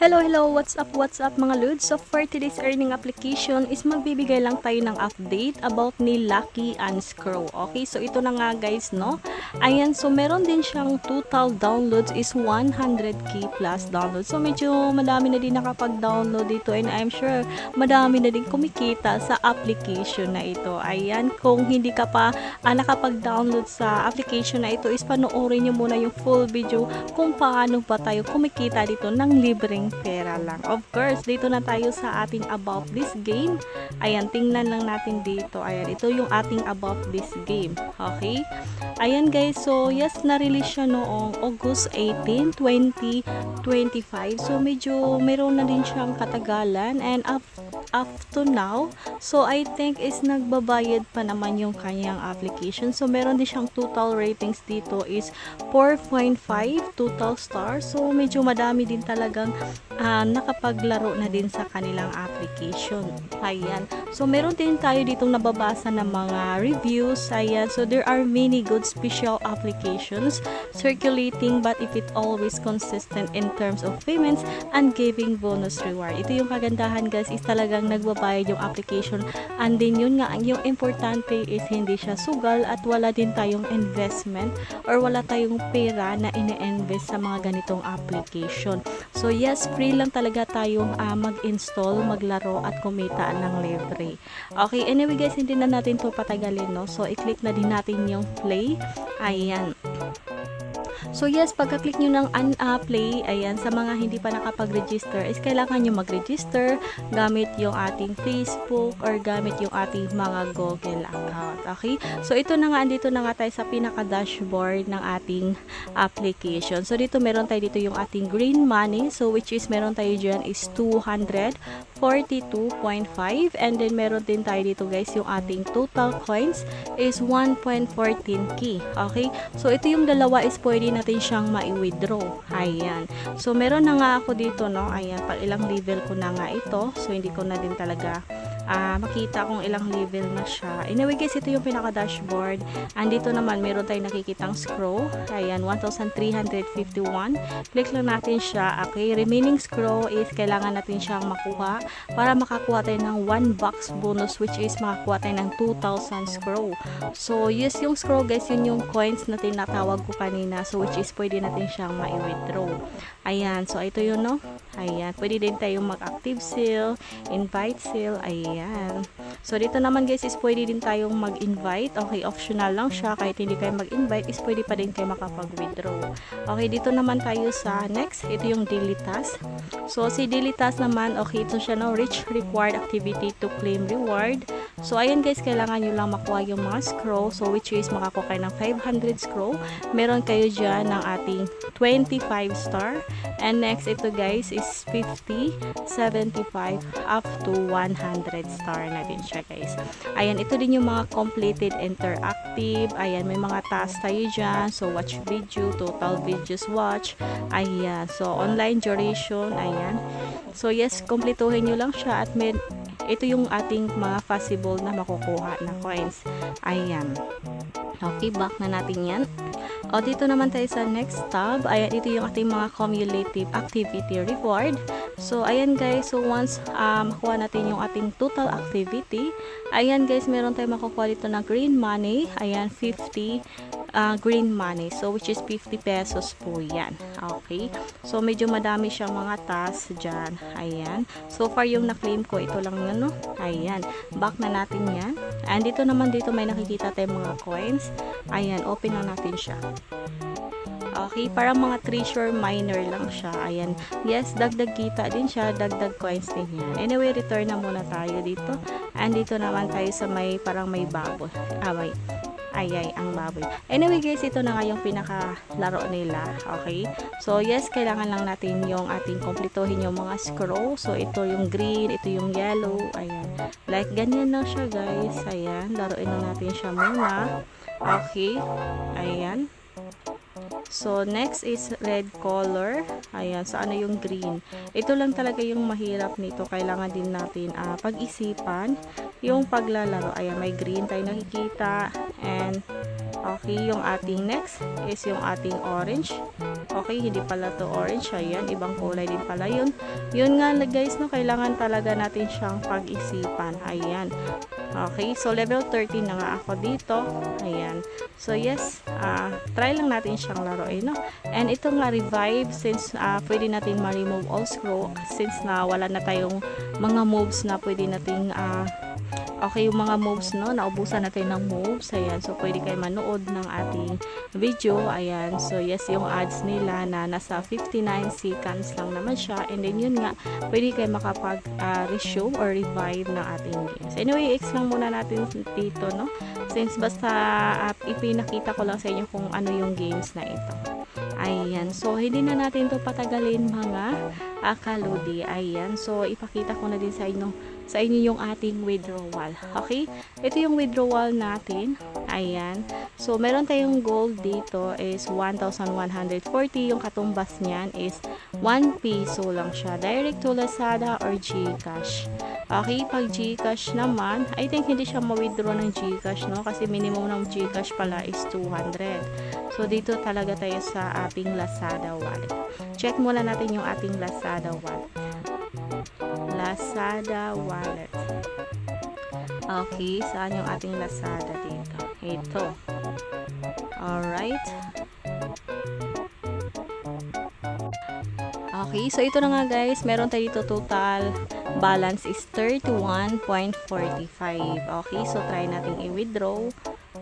Hello, what's up mga Lods? So for today's earning application is magbibigay lang tayo ng update about ni Lucky Unscrew. Okay, so ito na nga guys, no? Ayan, so meron din siyang total downloads is 100k plus downloads. So medyo madami na din nakapag-download dito and I'm sure madami na din kumikita sa application na ito. Ayan, kung hindi ka pa nakapag-download sa application na ito is panoorin nyo muna yung full video kung paano pa tayo kumikita dito ng libreng pera lang. Of course, dito na tayo sa ating about this game. Ayan, tingnan lang natin dito. Ayan, ito yung ating about this game. Okay? Ayan guys, so yes, na-release siya noong August 18, 2025. So medyo meron na din siyang katagalan and up to now, so I think is nagbabayad pa naman yung kanyang application. So meron din siyang total ratings dito is 4.5 total stars. So medyo madami din talagang nakapaglaro na din sa kanilang application. Ayan. So meron din tayo ditong nababasa ng mga reviews. Ayan. So there are many good special applications circulating, but if it always consistent in terms of payments and giving bonus reward. Ito yung kagandahan guys, is talagang nagbabayad yung application, and din yun nga, yung importante is hindi siya sugal at wala din tayong investment or wala tayong pera na ine-invest sa mga ganitong application. So yes, free lang talaga tayong mag-install, maglaro at kumita ng libre. Okay, anyway guys, hindi na natin to patagalin, no? So i-click na din natin yung play. Ayan. So yes, pagka-click nyo ng play, ayan, sa mga hindi pa nakapag-register is kailangan nyo mag-register gamit yung ating Facebook or gamit yung ating mga Google account. Okay? So ito na nga, andito na nga tayo sa pinaka-dashboard ng ating application. So dito meron tayo dito yung ating green money. So which is meron tayo dyan is 242.5, and then meron din tayo dito guys yung ating total coins is 1.14k. Okay? So ito yung dalawa is pwede natin siyang mai-withdraw. Ayan. So meron na nga ako dito, no? Ayan, pag ilang level ko na nga ito. So hindi ko na din talaga makita kung ilang level na siya. Anyway guys, ito yung pinaka-dashboard. Andito naman, meron tayong nakikitang scroll. Ayan, 1,351. Click lang natin siya. Okay, remaining scroll is kailangan natin siyang makuha para makakuha tayo ng 1 box bonus, which is makakuha tayo ng 2,000 scroll. So, yes, yung scroll guys, yun yung coins na tinatawag ko kanina. So, which is pwede natin siyang ma-withdraw. Ayan, so ito yun, no? Ayan, pwede din tayong mag-active sale, invite sale, ayan. So, dito naman guys is pwede din tayong mag-invite. Okay, optional lang siya. Kahit hindi kayo mag-invite is pwede pa din kayo makapag-withdraw. Okay, dito naman tayo sa next. Ito yung daily task. So, si daily task naman, okay, ito siya, no? Reach required activity to claim reward. So, ayan guys, kailangan nyo lang makuha yung mga scroll. So, which is makakuha kayo ng 500 scroll. Meron kayo dyan ng ating 25 star. And next, ito guys is 50, 75, up to 100 star na din siya guys. Ayan, ito din yung mga completed interactive. Ayan, may mga task tayo dyan. So, watch video, total videos watch. Ayan, so online duration. Ayan. So, yes, kompletuhin nyo lang siya at ito yung ating mga possible na makukuha na coins. Ayan. Okay, back na natin yan. O, dito naman tayo sa next tab. Ayan, ito yung ating mga cumulative activity reward. So, ayan guys. So, once makuha natin yung ating total activity, ayan guys, meron tayong makukuha dito na green money. Ayan, 50 green money. So, which is 50 pesos po yan. Okay. So, medyo madami siyang mga tasks dyan. Ayan. So far, yung na-claim ko, ito lang yun, no? Ayan. Back na natin yan. And dito naman, dito may nakikita tayong mga coins. Ayan. Open na natin siya. Okay, parang mga treasure miner lang siya. Ayan. Yes, dagdag kita din siya, dagdag coins din yan. Anyway, return na muna tayo dito. And dito naman tayo sa may parang may baboy. Wait. Ay, ang baboy. Anyway guys, ito na nga yung pinaka-laro nila. Okay? So, yes, kailangan lang natin yung ating kompletuhin yung mga scroll. So, ito yung green, ito yung yellow. Ayan. Like, ganyan lang siya guys. Ayan. Laruin lang natin siya muna. Okay. Ayan. So, next is red color. Ayan, so ano yung green. Ito lang talaga yung mahirap nito. Kailangan din natin pag-isipan yung paglalaro. Ayan, may green tayo nakikita. And Okay, yung ating next is yung ating orange. Okay, hindi pala to orange. Ayan, ibang kulay din pala yun. Yun nga guys, no, kailangan talaga natin siyang pag-isipan. Ayan. Okay, so level 13 na nga ako dito. Ayan. So yes, try lang natin siyang laruin, no? And ito nga revive, since pwede natin ma-remove all scroll, since na wala na tayong mga moves na pwede nating okay, yung mga moves, no, naubusan natin ng moves. Ayan, so pwede kayo manood ng ating video. Ayan, so yes, yung ads nila na nasa 59 seconds lang naman siya. And then yun nga, pwede kayo makapag reshow or revive ng ating games. Anyway, X lang muna natin dito, no, since basta ipinakita ko lang sa inyo kung ano yung games na ito. Ayan, so hindi na natin to patagalin mga kaludi. Ayan, so ipakita ko na din sa inyo yung ating withdrawal. Okay, ito yung withdrawal natin. Ayan, so meron tayong gold dito is 1,140. Yung katumbas niyan is 1 peso lang siya, direct to Lazada or GCash. Okay, pag GCash naman, I think hindi siya ma-withdraw ng GCash, no, kasi minimum ng GCash pala is 200. So dito talaga tayo sa ating Lazada wallet. Check muna natin yung ating Lazada wallet. Lazada wallet. Okay, saan yung ating Lazada dito? Ito. Alright. Okay, so ito na nga guys, meron tayo dito total balance is 31.45. Okay, so try natin i-withdraw.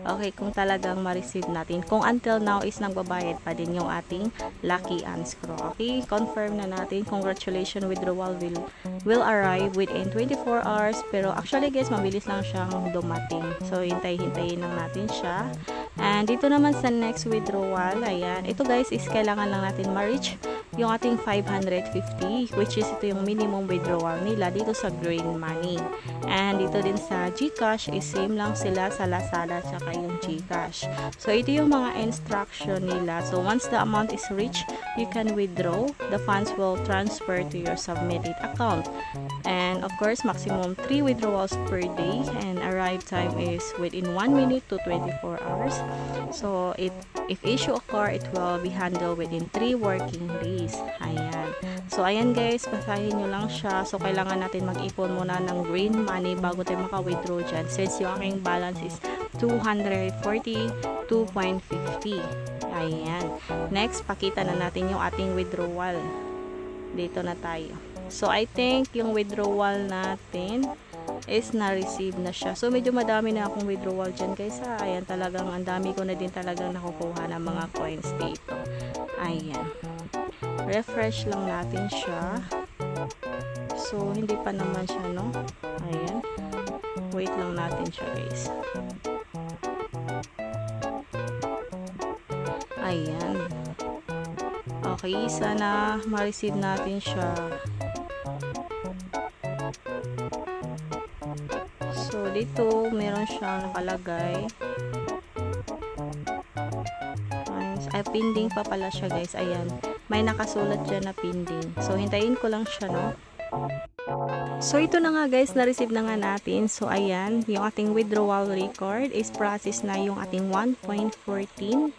Okay, kung talagang ma-receive natin. Kung until now is nagbabayad pa din yung ating Lucky Unscrew. Okay, confirm na natin. Congratulations, withdrawal will arrive within 24 hours. Pero actually guys, mabilis lang siyang dumating. So, hintay-hintayin lang natin siya. And dito naman sa next withdrawal, ayan. Ito guys is kailangan lang natin ma-reach yung ating 550, which is ito yung minimum withdrawal nila dito sa Green Money. And dito din sa GCash is same lang sila sa Lazada tsaka yung GCash. So ito yung mga instruction nila. So once the amount is reached, you can withdraw. The funds will transfer to your submitted account. And of course, maximum 3 withdrawals per day, and arrive time is within 1 minute to 24 hours. So if issue occur, it will be handled within 3 working days. Ayan. So ayan guys, basahin nyo lang siya. So kailangan natin mag-ipon muna ng green money bago tayo maka-withdraw dyan, since yung aking balance is 242.50. Ayan. Next, pakita na natin yung ating withdrawal. Dito na tayo. So I think yung withdrawal natin is na-receive na siya. So medyo madami na akong withdrawal dyan guys. Ayan, talagang ang dami ko na din talagang nakukuha ng mga coins dito. Ayan. Refresh lang natin siya. So hindi pa naman siya, no? Ayan. Wait lang natin siya guys. Ayan. Okay, sana ma-receive natin siya. So dito meron siyang nakalagay. Ay, pending pa pala siya guys. Ayan, may nakasulat dyan na pending. So hintayin ko lang siya, no. So ito na nga guys, na-receive na nga natin. So ayan, yung ating withdrawal record is process na yung ating 1.14.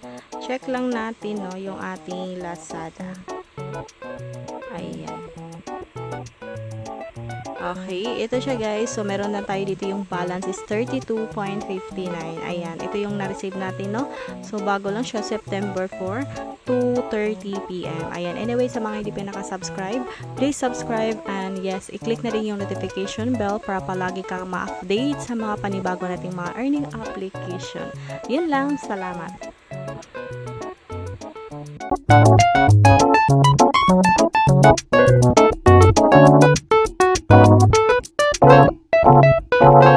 Check lang natin, no, yung ating Lazada. Ayan. Okay, ito siya guys. So meron na tayo dito, yung balance is 32.59. Ayan, ito yung na-receive natin, no. So bago lang siya, September 4, 2:30 PM. Ayan, anyway, sa mga hindi pa nakasubscribe, please subscribe, and yes, i-click na rin yung notification bell para palagi kang ma-update sa mga panibago nating mga earning application. Yun lang, salamat.